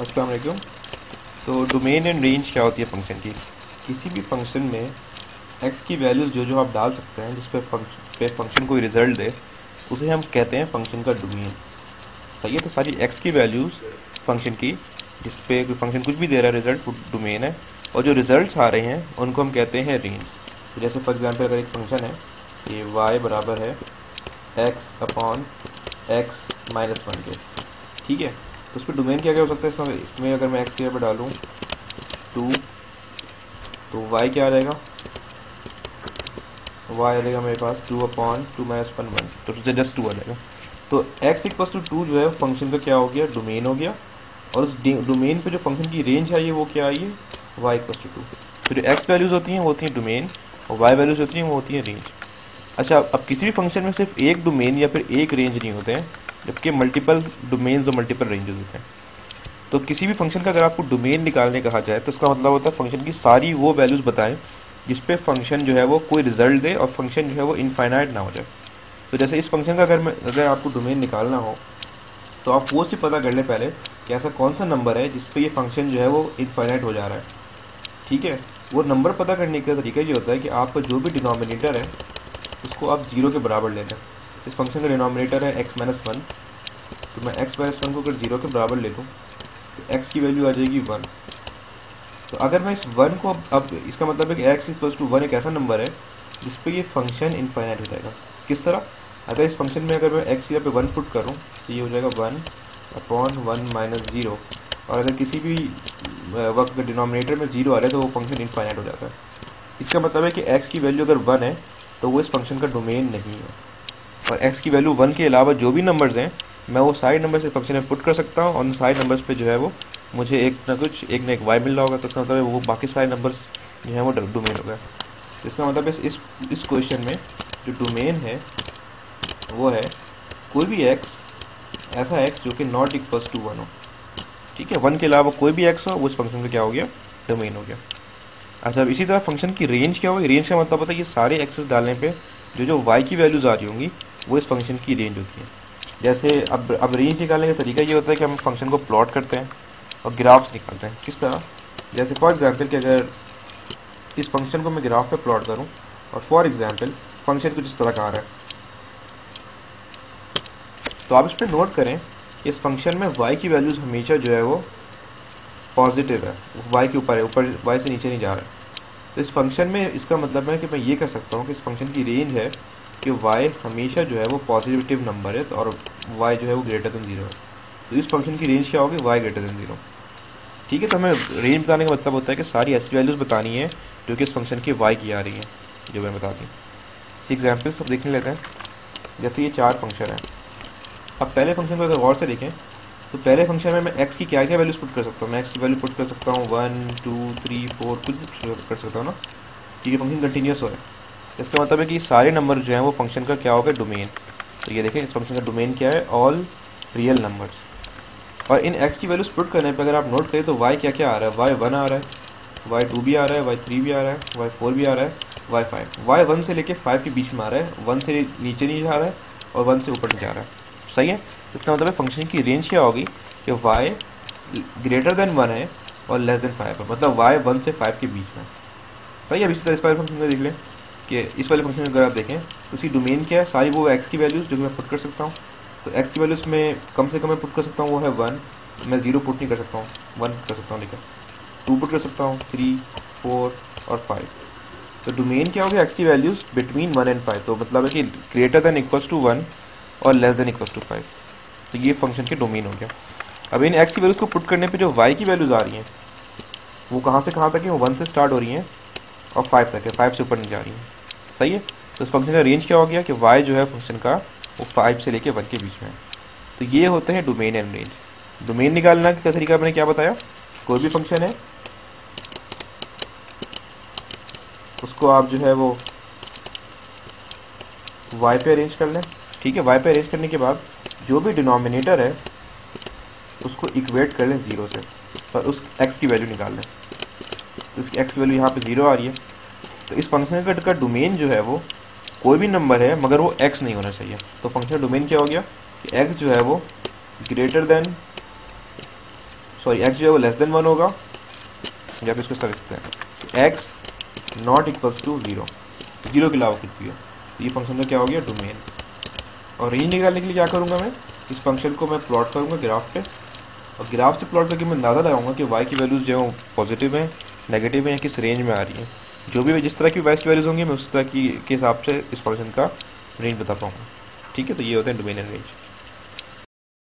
अस्सलाम वालेकुम। तो डोमेन एंड रेंज क्या होती है फंक्शन की? किसी भी फंक्शन में एक्स की वैल्यूज़ जो जो आप डाल सकते हैं जिस पे फंक्शन कोई रिजल्ट दे, उसे हम कहते हैं फंक्शन का डोमेन। सही है, तो सारी एक्स की वैल्यूज़ फंक्शन की जिस पे कोई फंक्शन कुछ भी दे रहा है रिजल्ट, वो डोमेन है। और जो रिजल्ट्स आ रहे हैं उनको हम कहते हैं रेंज। तो जैसे फॉर एग्जांपल अगर एक फंक्शन है, ये y बराबर है x upon x minus one के, ठीक है, तो उस पर डोमेन क्या क्या हो सकता है? इसमें अगर मैं एक्स की जगह पर डालूँ 2, तो y क्या आ जाएगा? y आ जाएगा मेरे पास 2 अपॉन 2 माइनस वन वन, तो जस्ट 2 आ जाएगा। तो x इक्वल टू 2 जो है फंक्शन का क्या हो गया? डोमेन हो गया। और उस डोमेन पे जो फंक्शन की रेंज है ये वो क्या आई है? y equal to 2। तो जो x वैल्यूज़ होती हैं वो होती हैं डोमेन, और y वैल्यूज़ होती हैं वो होती हैं रेंज। अच्छा, अब किसी भी फंक्शन में सिर्फ एक डोमेन या फिर एक रेंज नहीं होते हैं, जबकि मल्टीपल डोमेन्स और मल्टीपल रेंजेस होते हैं। तो किसी भी फंक्शन का अगर आपको डोमेन निकालने कहा जाए तो उसका मतलब होता है फंक्शन की सारी वो वैल्यूज़ बताएं जिस पे फंक्शन जो है वो कोई रिजल्ट दे और फंक्शन जो है वो इनफाइनाइट ना हो जाए। तो जैसे इस फंक्शन का अगर आपको डोमेन निकालना हो तो आप वो से पता कर लें पहले कि ऐसा कौन सा नंबर है जिस पे ये फंक्शन जो है वो इनफाइनाइट हो जा रहा है। ठीक है, वो नंबर पता करने का तरीका ये होता है कि आपका जो भी डिनोमिनेटर है उसको आप 0 के बराबर ले लें। इस फंक्शन का डिनोमिनेटर है x माइनस वन, तो मैं x माइनस वन को अगर 0 के बराबर ले लूँ तो x की वैल्यू आ जाएगी 1। तो अगर मैं इस 1 को अब इसका मतलब है कि x इक्वल्स टू 1 एक ऐसा नंबर है जिस पे ये फंक्शन इनफाइनाइट हो जाएगा। किस तरह? अगर इस फंक्शन में अगर मैं x की जगह पे 1 पुट करूँ तो ये हो जाएगा 1 अपॉन 1 माइनस 0, और अगर किसी भी वक्त डिनोमिनेटर में 0 आ रहा है तो वो फंक्शन इनफाइनाइट हो जाता है। इसका मतलब है कि x की वैल्यू अगर 1 है तो वो इस फंक्शन का डोमेन नहीं है। और x की वैल्यू 1 के अलावा जो भी नंबर्स हैं मैं वो सारे नंबर्स इस फंक्शन में पुट कर सकता हूँ, और उन सारे नंबर्स पे जो है वो मुझे एक ना एक y मिल रहा होगा। तो इसका मतलब है वो बाकी सारे नंबर्स जो हैं वो डोमेन हो गए। तो इसका मतलब है इस क्वेश्चन में जो डोमेन है वो है कोई भी x, ऐसा x जो कि नॉट इक्वल्स टू 1 हो। ठीक है, 1 के अलावा कोई भी x हो वो इस फंक्शन का क्या हो गया? डोमेन हो गया। अच्छा, अब इसी तरह फंक्शन की रेंज क्या होगी? रेंज का मतलब होता है कि सारे एक्सेस डालने पे जो जो y की वैल्यूज़ आ रही होंगी वो इस फंक्शन की रेंज होती है। जैसे अब रेंज निकालने का तरीका ये होता है कि हम फंक्शन को प्लॉट करते हैं और ग्राफ्स निकालते हैं। किस तरह? जैसे फॉर एग्जांपल कि अगर इस फंक्शन को मैं ग्राफ पे प्लॉट करूं और फॉर एग्जांपल फंक्शन कुछ इस तरह का आ रहा है, तो आप इस पर नोट करें कि इस फंक्शन में y की वैल्यूज़ हमेशा जो है वो पॉजिटिव है, y के ऊपर है, ऊपर y से नीचे नहीं जा रहा है। तो इस फंक्शन में इसका मतलब है कि मैं ये कह सकता हूँ कि इस फंक्शन की रेंज है कि y हमेशा जो है वो पॉजिटिव नंबर है, तो और y जो है वो ग्रेटर देन 0 है। तो इस फंक्शन की रेंज क्या होगी? y greater than 0। ठीक है, तो हमें रेंज बताने का मतलब होता है कि सारी ऐसी वैल्यूज़ बतानी है जो कि इस फंक्शन की y की आ रही हैं, जो मैं बता दी। एग्जाम्पल्स सब देखने लेते हैं। जैसे ये 4 फंक्शन है। अब पहले फंक्शन को अगर गौर से देखें तो पहले फंक्शन में मैं x की क्या क्या वैल्यूज़ पुट कर सकता हूँ? मैं x की वैल्यू पुट कर सकता हूँ 1 2 3 4, कुछ कर सकता हूँ ना। ठीक है, फंक्शन कंटिन्यूस हो है, इसका मतलब है कि सारे नंबर जो हैं वो फंक्शन का क्या होगा? डोमेन। तो ये देखें इस फंक्शन का डोमेन क्या है? All real numbers. और इन x की वैल्यूज पुट करने पर अगर आप नोट करें तो y क्या क्या आ रहा है? y 1 आ रहा है, y 2 भी आ रहा है, y 3 भी आ रहा है, y 4 भी आ रहा है, y 5। y 1 से लेके 5 के बीच में आ रहा है, 1 से नीचे नहीं जा रहा है और 1 से ऊपर नहीं जा रहा है। सही है, इसका मतलब है फंक्शन की रेंज क्या होगी कि y ग्रेटर देन 1 है और लेस देन 5 है, मतलब y 1 से 5 के बीच में। सही है। अब इसी तरह इस वाले फंक्शन में देख लें कि इस वाले फंक्शन में अगर आप देखें तो उसकी डोमेन क्या है? सारी वो x की वैल्यूज़ जो कि मैं पुट कर सकता हूँ। तो x की वैल्यूज़ में कम से कम मैं पुट कर सकता हूँ वो है 1, मैं 0 पुट नहीं कर सकता हूँ, 1 कर सकता हूँ, लेकिन 2 पुट कर सकता हूँ, 3 4 और 5। तो डोमेन क्या हो गया? x की वैल्यूज़ बिटवीन 1 एंड 5, तो मतलब है कि ग्रेटर देन इक्वल्स टू 1 और लेस देन इक्वल्स टू 5। तो ये फंक्शन के डोमेन हो गया। अब इन x की वैल्यूज़ को पुट करने पर जो y की वैल्यूज़ आ रही हैं वो कहाँ से कहाँ तक है? वो 1 से स्टार्ट हो रही हैं और 5 तक है, 5 से ऊपर नहीं जा रही है। सही है, तो इस फंक्शन का रेंज क्या हो गया कि y जो है फंक्शन का वो 5 से लेके 1 के बीच में है। तो ये होते हैं डोमेन एंड रेंज। डोमेन निकालना का तरीका मैंने क्या बताया? कोई भी फंक्शन है उसको आप जो है वो y पे अरेंज कर लें। ठीक है, y पे अरेंज करने के बाद जो भी डिनोमिनेटर है उसको इक्वेट कर लें 0 से और उस x की वैल्यू निकाल लें। तो इसकी x की वैल्यू यहाँ पे 0 आ रही है। तो इस फंक्शन का डोमेन जो है वो कोई भी नंबर है मगर वो x नहीं होना चाहिए। तो फंक्शन डोमेन क्या हो गया कि x जो है वो ग्रेटर देन सॉरी एक्स जो है वो लेस देन 1 होगा, या फिर इसको कर सकते हैं तो एक्स नॉट इक्वल्स टू 0, 0 के अलावा कुछ भी है। तो ये फंक्शन का क्या हो गया, डोमेन। और रेंज निकालने के लिए क्या करूँगा मैं, इस फंक्शन को मैं प्लॉट करूँगा ग्राफ पे, और ग्राफ से प्लॉट करके मैं अंदाज़ा लगाऊंगा कि वाई की वैल्यूज़ जो है पॉजिटिव हैं, नेगेटिव हैं, या किस रेंज में आ रही हैं। जो भी जिस तरह की वाई की वैल्यूज़ होंगी मैं उस तरह की के हिसाब से इस फंक्शन का रेंज बता पाऊँगा। ठीक है, तो ये होते हैं डोमेन एंड रेंज।